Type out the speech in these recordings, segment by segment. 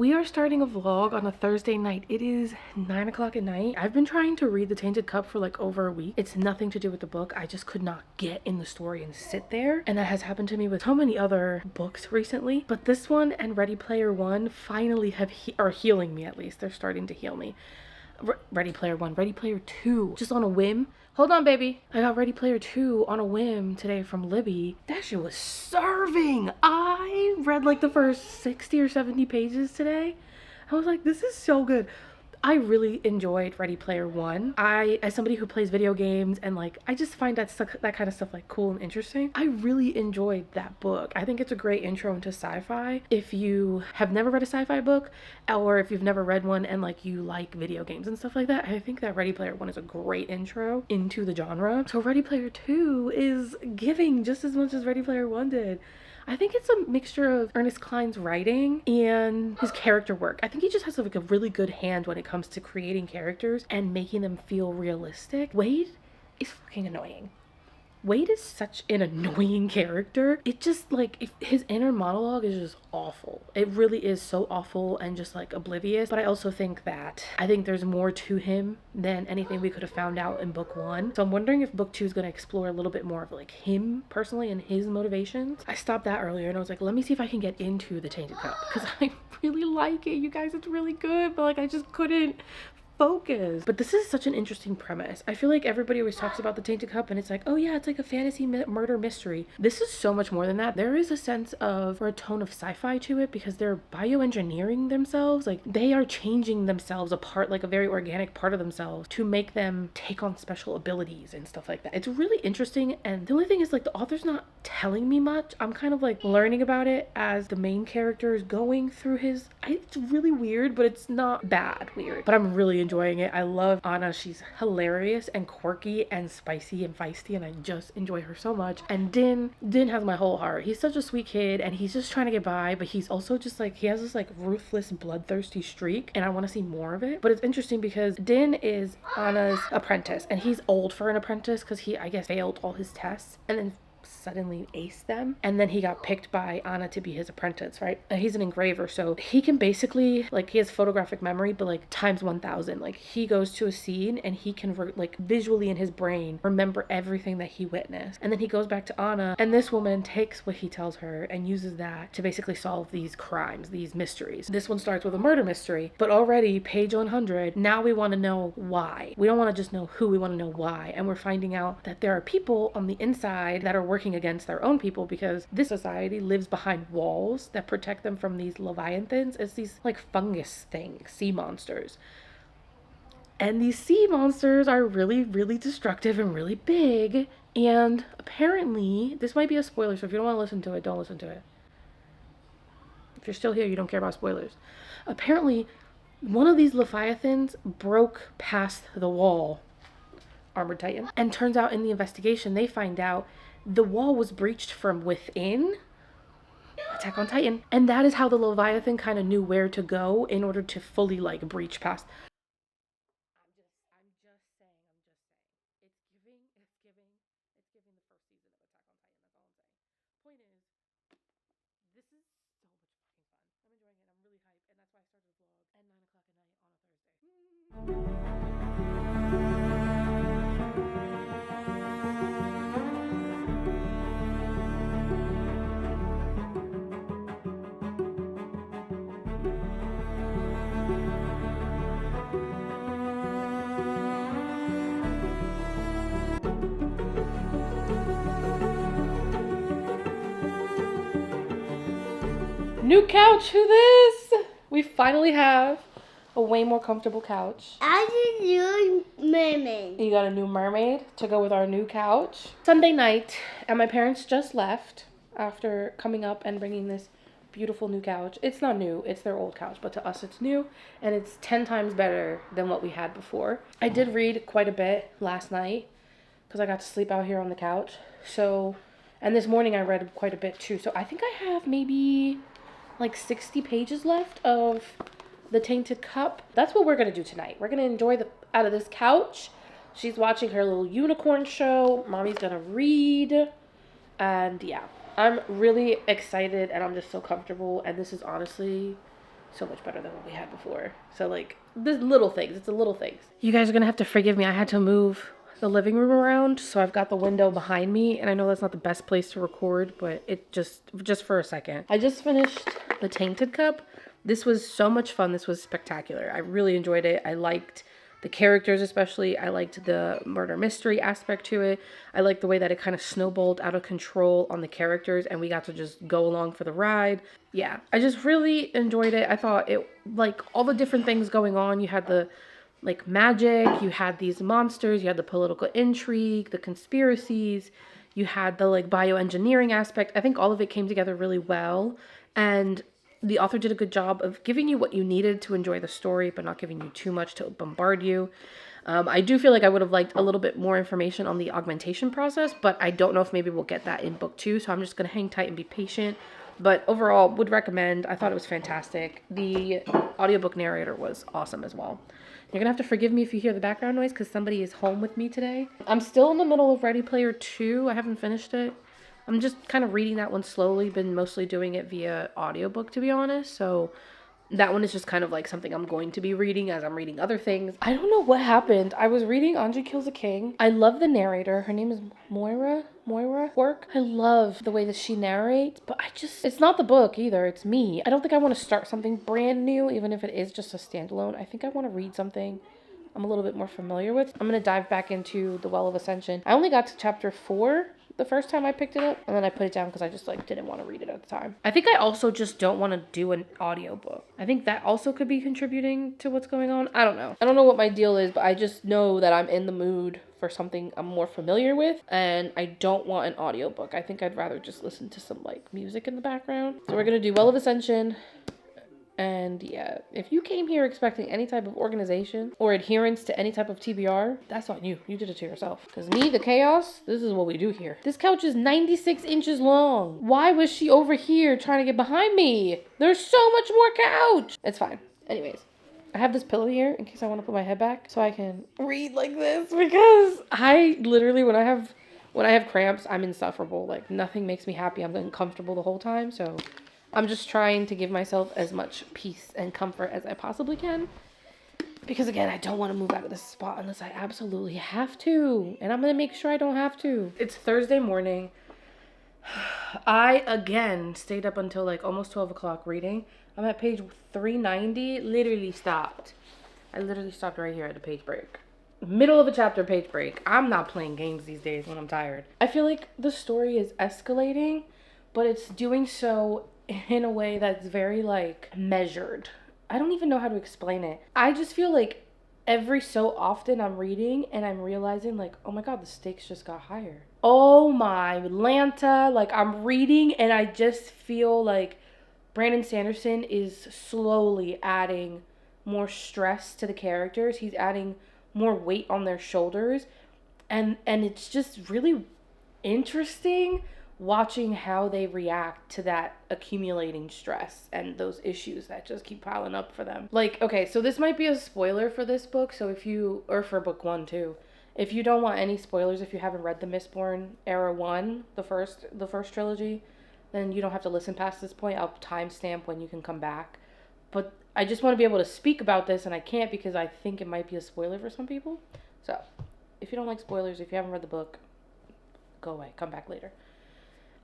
we are starting a vlog on a Thursday night. It is 9 o'clock at night. I've been trying to read The Tainted Cup for like over a week. It's nothing to do with the book. I just could not get in the story and sit there. And that has happened to me with so many other books recently. But this one and Ready Player One finally are healing me, at least. They're starting to heal me. Ready Player One, Ready Player Two, just on a whim. Hold on, baby. I got Ready Player 2 on a whim today from Libby. That shit was serving. I read like the first 60 or 70 pages today. I was like, this is so good. I really enjoyed Ready Player One. As somebody who plays video games and like, I just find that kind of stuff like cool and interesting. I really enjoyed that book. I think it's a great intro into sci-fi. If you have never read a sci-fi book, or if you've never read one and like you like video games and stuff like that, I think that Ready Player One is a great intro into the genre. So Ready Player Two is giving just as much as Ready Player One did. I think it's a mixture of Ernest Cline's writing and his character work. I think he just has like a really good hand when it comes to creating characters and making them feel realistic. Wade is fucking annoying. Wade is such an annoying character. It just like, his inner monologue is just awful. It really is so awful and just like oblivious. But I also think there's more to him than anything we could have found out in book one. So I'm wondering if book two is going to explore a little bit more of like him personally and his motivations. I stopped that earlier and I was like, let me see if I can get into The Tainted Cup, because I really like it, you guys. It's really good, but like I just couldn't focus. But this is such an interesting premise. I feel like everybody always talks about The Tainted Cup and it's like, oh yeah, it's like a fantasy murder mystery. This is so much more than that. There is a sense of, or a tone of sci-fi to it, because they're bioengineering themselves. Like they are changing themselves apart, like a very organic part of themselves, to make them take on special abilities and stuff like that. It's really interesting. And the only thing is like the author's not telling me much. I'm kind of like learning about it as the main character is going through it's really weird, but it's not bad weird. But I'm really enjoying it. I love Anna. She's hilarious and quirky and spicy and feisty, and I just enjoy her so much. And Din has my whole heart. He's such a sweet kid and he's just trying to get by, but he's also just like, he has this like ruthless, bloodthirsty streak, and I want to see more of it. But it's interesting because Din is Anna's apprentice, and he's old for an apprentice because he, I guess, failed all his tests and then suddenly aced them, and then he got picked by Anna to be his apprentice, right? And he's an engraver, so he can basically, like, he has photographic memory, but like times 1,000. Like he goes to a scene and he can like visually in his brain remember everything that he witnessed, and then he goes back to Anna, and this woman takes what he tells her and uses that to basically solve these crimes, these mysteries. This one starts with a murder mystery, but already page 100, now we want to know why. We don't want to just know who, we want to know why. And we're finding out that there are people on the inside that are working against their own people, because this society lives behind walls that protect them from these leviathans. It's these like fungus things, sea monsters. And these sea monsters are really, really destructive and really big. And apparently, this might be a spoiler, so if you don't want to listen to it, don't listen to it. If you're still here, you don't care about spoilers. Apparently, one of these leviathans broke past the wall, Armored Titan. And turns out in the investigation, they find out the wall was breached from within. Attack on Titan. And that is how the Leviathan kind of knew where to go in order to fully like breach past. I'm just saying. It's giving the first season of Attack on Titan. That's all I'm saying. Point is, this is so much fucking fun. I'm enjoying it. I'm really hyped. And that's why I started the vlog at 9 o'clock at night on a Thursday. New couch, who this? We finally have a way more comfortable couch. I did new mermaid. You got a new mermaid to go with our new couch. Sunday night, and my parents just left after coming up and bringing this beautiful new couch. It's not new, it's their old couch, but to us it's new, and it's 10 times better than what we had before. I did read quite a bit last night because I got to sleep out here on the couch. So, and this morning I read quite a bit too. So I think I have maybe like 60 pages left of The Tainted Cup. That's what we're gonna do tonight. We're gonna enjoy out of this couch. She's watching her little unicorn show. Mommy's gonna read. And yeah, I'm really excited and I'm just so comfortable. And this is honestly so much better than what we had before. So like, the little things, it's the little things. You guys are gonna have to forgive me. I had to move the living room around, so I've got the window behind me, and I know that's not the best place to record, but it just for a second. I just finished The Tainted Cup. This was so much fun. This was spectacular. I really enjoyed it. I liked the characters, especially. I liked the murder mystery aspect to it. I liked the way that it kind of snowballed out of control on the characters, and we got to just go along for the ride. Yeah, I just really enjoyed it. I thought it, like, all the different things going on. You had the like magic, you had these monsters, you had the political intrigue, the conspiracies, you had the like bioengineering aspect. I think all of it came together really well, and the author did a good job of giving you what you needed to enjoy the story, but not giving you too much to bombard you. I do feel like I would have liked a little bit more information on the augmentation process, but I don't know if maybe we'll get that in book 2, so I'm just going to hang tight and be patient. But overall, would recommend. I thought it was fantastic. The audiobook narrator was awesome as well. You're going to have to forgive me if you hear the background noise because somebody is home with me today. I'm still in the middle of Ready Player 2. I haven't finished it. I'm just kind of reading that one slowly. Been mostly doing it via audiobook, to be honest. So that one is just kind of like something I'm going to be reading as I'm reading other things. I don't know what happened. I was reading Ange Kills a King. I love the narrator. Her name is Moira Work. I love the way that she narrates, but it's not the book either. It's me. I don't think I want to start something brand new, even if it is just a standalone. I think I want to read something I'm a little bit more familiar with. I'm going to dive back into The Well of Ascension. I only got to chapter 4 the first time I picked it up, and then I put it down because I just like didn't want to read it at the time. I think I also just don't want to do an audiobook. I think that also could be contributing to what's going on. I don't know. I don't know what my deal is, but I just know that I'm in the mood for something I'm more familiar with, and I don't want an audiobook. I think I'd rather just listen to some like music in the background. So we're going to do Well of Ascension. And yeah, if you came here expecting any type of organization or adherence to any type of TBR, that's on you. You did it to yourself. Because me, the chaos, this is what we do here. This couch is 96 inches long. Why was she over here trying to get behind me? There's so much more couch. It's fine. Anyways, I have this pillow here in case I want to put my head back so I can read like this, because I literally, when I have cramps, I'm insufferable. Like, nothing makes me happy. I'm uncomfortable the whole time, so I'm just trying to give myself as much peace and comfort as I possibly can. Because again, I don't want to move out of this spot unless I absolutely have to. And I'm going to make sure I don't have to. It's Thursday morning. I, again, stayed up until like almost 12 o'clock reading. I'm at page 390. Literally stopped. I literally stopped right here at the page break. Middle of a chapter page break. I'm not playing games these days when I'm tired. I feel like the story is escalating, but it's doing so in a way that's very like measured. I don't even know how to explain it. I just feel like every so often I'm reading and I'm realizing like, oh my god, the stakes just got higher. Oh my Lanta, like I'm reading and I just feel like Brandon Sanderson is slowly adding more stress to the characters. He's adding more weight on their shoulders, and it's just really interesting watching how they react to that accumulating stress and those issues that just keep piling up for them. Like, okay, so this might be a spoiler for this book, so if you, or for book 1 too, if you don't want any spoilers, if you haven't read the Mistborn Era 1, the first trilogy, then you don't have to listen past this point. I'll timestamp when you can come back. But I just want to be able to speak about this, and I can't because I think it might be a spoiler for some people. So, if you don't like spoilers, if you haven't read the book, go away. Come back later.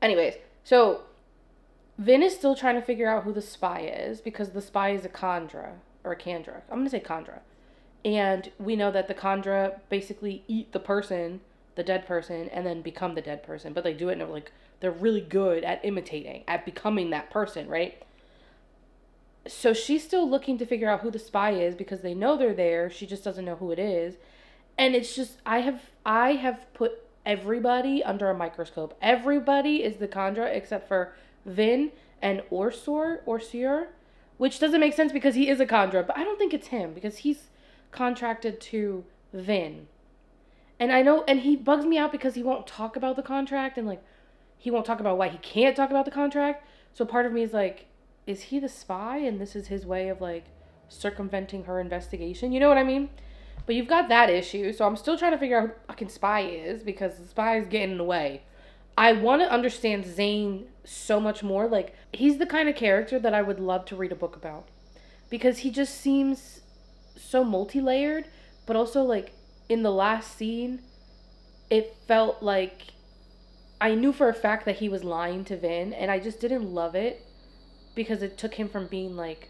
Anyways, so Vin is still trying to figure out who the spy is because the spy is a Kandra, or a Kandra. I'm going to say Kandra. And we know that the Kandra basically eat the person, the dead person, and then become the dead person. But they do it in like, they're really good at imitating, at becoming that person, right? So she's still looking to figure out who the spy is because they know they're there. She just doesn't know who it is. And it's just, I have put everybody under a microscope. Everybody is the Kandra except for Vin and Orsier, which doesn't make sense because he is a Kandra, but I don't think it's him because he's contracted to Vin. And I know, and he bugs me out because he won't talk about the contract and like, he won't talk about why he can't talk about the contract. So part of me is like, is he the spy and this is his way of like circumventing her investigation? You know what I mean? But you've got that issue, so I'm still trying to figure out who the fucking spy is because the spy is getting in the way. I want to understand Zane so much more. Like, he's the kind of character that I would love to read a book about. because he just seems so multi-layered, but also like in the last scene, it felt like I knew for a fact that he was lying to Vin, and I just didn't love it because it took him from being like,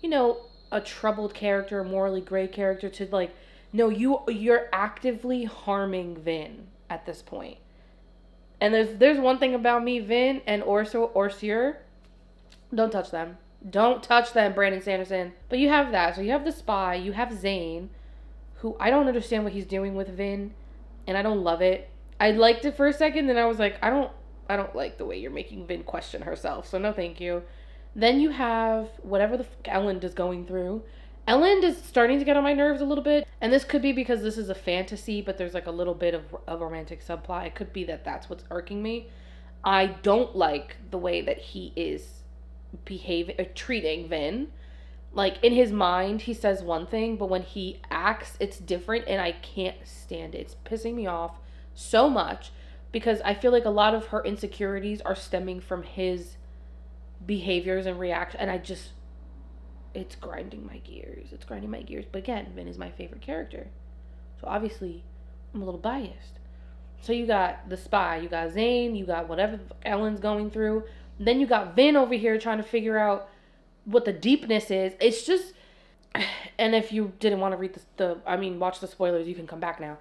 you know, a troubled character, a morally gray character to like, no, you're actively harming Vin at this point. And there's one thing about me, Vin and Orsier, don't touch them. Don't touch them, Brandon Sanderson. But you have that. So you have the spy, you have Zane, who I don't understand what he's doing with Vin, and I don't love it. I liked it for a second, then I was like, I don't like the way you're making Vin question herself. So no, thank you. Then you have whatever the fuck Elend is going through. Elend is starting to get on my nerves a little bit, and this could be because this is a fantasy, but there's like a little bit of a romantic subplot. It could be that that's what's irking me. I don't like the way that he is behaving, treating Vin. Like in his mind, he says one thing, but when he acts, it's different, and I can't stand it. It's pissing me off so much because I feel like a lot of her insecurities are stemming from his behaviors and reactions, and it's grinding my gears. It's grinding my gears. But again, Vin is my favorite character, so obviously I'm a little biased. So you got the spy, you got Zane, you got whatever Ellen's going through. Then you got Vin over here trying to figure out what the deepness is. It's just, and if you didn't want to read watch the spoilers, you can come back now.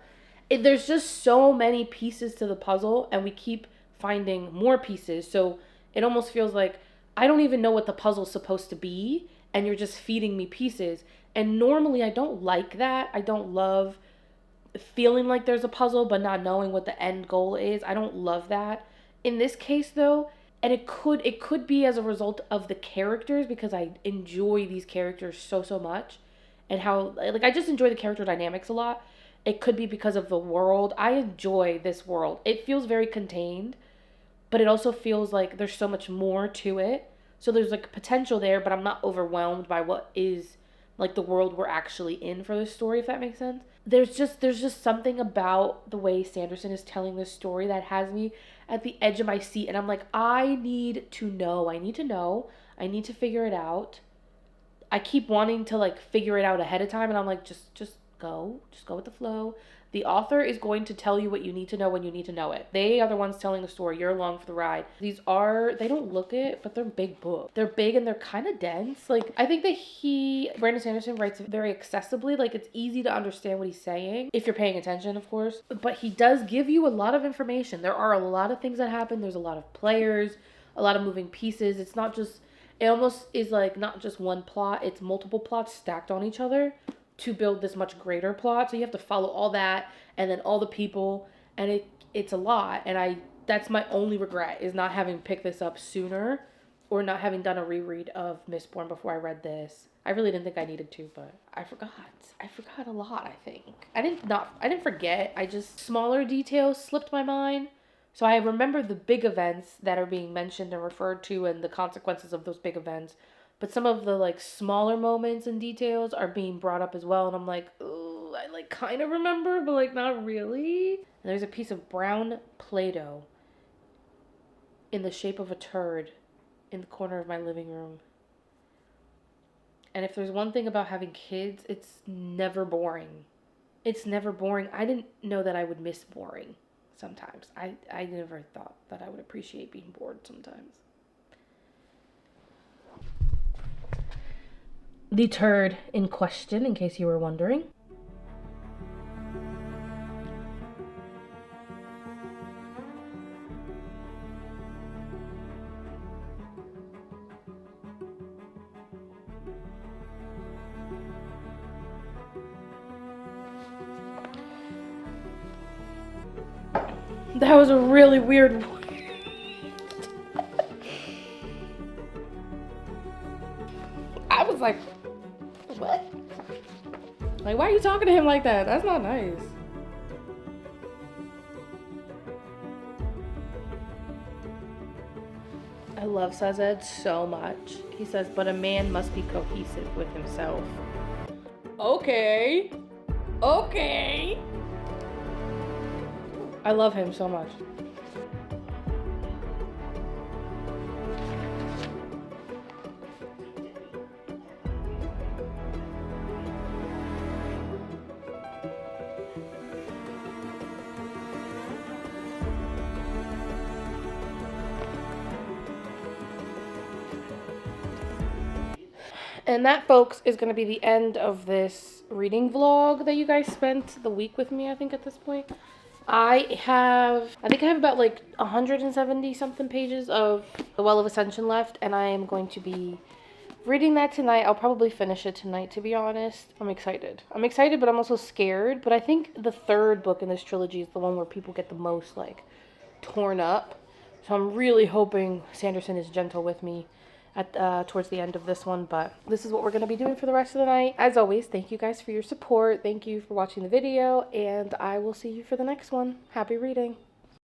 There's just so many pieces to the puzzle, and we keep finding more pieces. So it almost feels like I don't even know what the puzzle's supposed to be, and you're just feeding me pieces. And normally I don't like that. I don't love feeling like there's a puzzle but not knowing what the end goal is. I don't love that. In this case though, and it could be as a result of the characters, because I enjoy these characters so much, and how like I just enjoy the character dynamics a lot. It could be because of the world. I enjoy this world. It feels very contained, but it also feels like there's so much more to it. So there's like potential there, but I'm not overwhelmed by what is like the world we're actually in for this story, if that makes sense. There's just something about the way Sanderson is telling this story that has me at the edge of my seat, and I'm like, I need to know. I need to know. I need to figure it out. I keep wanting to like figure it out ahead of time, and I'm like, just go with the flow. The author is going to tell you what you need to know when you need to know it. They are the ones telling the story. You're along for the ride. They don't look it, but they're big books. They're big and they're kind of dense. Like, I think that Brandon Sanderson writes very accessibly. Like, it's easy to understand what he's saying, if you're paying attention, of course. But he does give you a lot of information. There are a lot of things that happen. There's a lot of players, a lot of moving pieces. It almost is like not just one plot. It's multiple plots stacked on each other to build this much greater plot. So you have to follow all that and then all the people, and it's a lot. And that's my only regret, is not having picked this up sooner, or not having done a reread of Mistborn before I read this. I really didn't think I needed to, but I forgot a lot. I think I didn't forget. I just, smaller details slipped my mind. So I remember the big events that are being mentioned and referred to, and the consequences of those big events. But some of the like smaller moments and details are being brought up as well. And I'm like, ooh, I like kind of remember, but like not really. And there's a piece of brown Play-Doh in the shape of a turd in the corner of my living room. And if there's one thing about having kids, it's never boring. It's never boring. I didn't know that I would miss boring sometimes. I never thought that I would appreciate being bored sometimes. The turd in question, in case you were wondering. That was a really weird one. I was like, what? Like, why are you talking to him like that? That's not nice. I love Sazed so much. He says, but a man must be cohesive with himself. Okay. I love him so much. And that, folks, is going to be the end of this reading vlog that you guys spent the week with me, I think, at this point. I think I have about like 170 something pages of The Well of Ascension left, and I am going to be reading that tonight. I'll probably finish it tonight, to be honest. I'm excited. I'm excited, but I'm also scared. But I think the third book in this trilogy is the one where people get the most, like, torn up. So I'm really hoping Sanderson is gentle with me at towards the end of this one. But this is what we're going to be doing for the rest of the night. As always, thank you guys for your support. Thank you for watching the video, and I will see you for the next one. Happy reading.